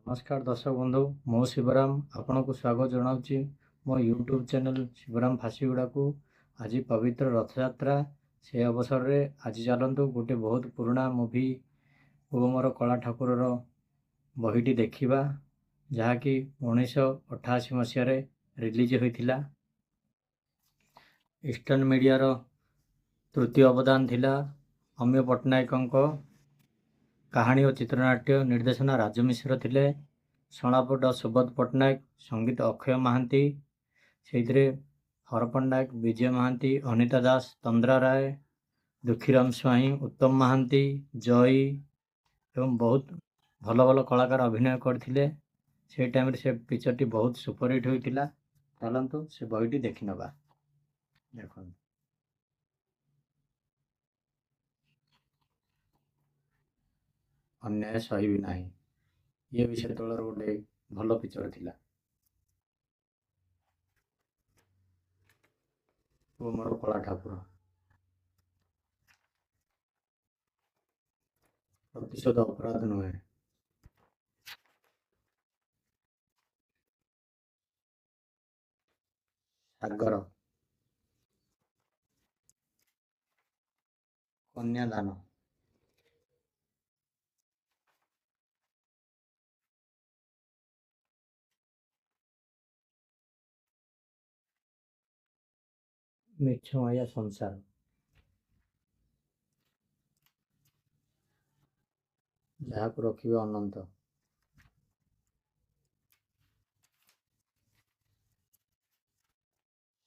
नमस्कार दर्शक बंधु मो शिवराम आपण को स्वागत जनाऊँगी मो यूट्यूब चैनल शिवराम फासीगुड़ा को। आज पवित्र रथ यात्रा से अवसर रे आज चलतु गोटे बहुत पुराना मूवी ओ मोर कला ठाकुर बहीटी देखा जहाँकि 1988 मसीह रिलीज होता। ईस्टर्न मीडिया तृतीय अवदान थिला अमीय पट्टनायक कहानी और चित्रनाट्य निर्देशना राजू मिश्र थिले। संलाप डॉ सुबोध पट्टनायक, संगीत अक्षय महांती, से हर पट्टनायक, विजय महांती, अनिता दास, तंद्रा राय, दुखीराम स्वाई, उत्तम महांती, जय एवं बहुत भल भल कलाकार अभिनय करथिले। से टाइम से पिक्चर टी बहुत सुपरहिट होइतिला। चलतु से बहीटी देखि नबा। देखो अन्याय सही ना ये विषय तौर गोटे भल पिक्चर थिला। ओ मोर कला ठाकुर प्रतिशोध अपराध नुहे। सागर, कन्यादान, मिछमाया संसार, जहाँ को रखिबे अनंत,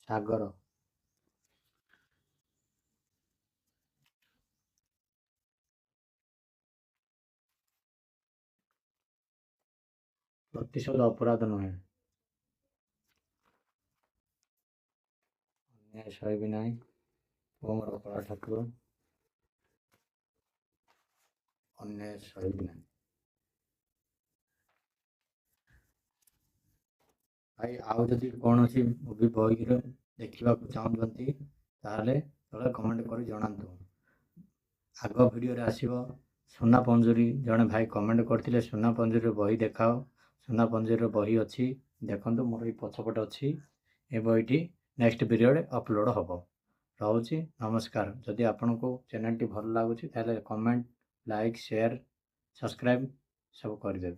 सागर, प्रतिशोध अपराध नुहे। अन्याय सही ना ओ मोर कला ठाकुर अन्याय सही ना। भाई आउ जदि कौन सी मूवी बही देखा चाहते ताहले तले कमेंट कर जनातु। आग भिडियो आसो सोना पंजुरी जड़े भाई कमेंट करते सोना पंजुरी बही देखाओ। सोना पंजुरी बही अच्छी देखो मोर ये पछपटे अच्छी ए बहीटी नेक्स्ट पीरियड अपलोड हम रोचे। नमस्कार। जदि आपण को चैनल टी भल लगुच कमेंट लाइक शेयर सब्सक्राइब सब करदे।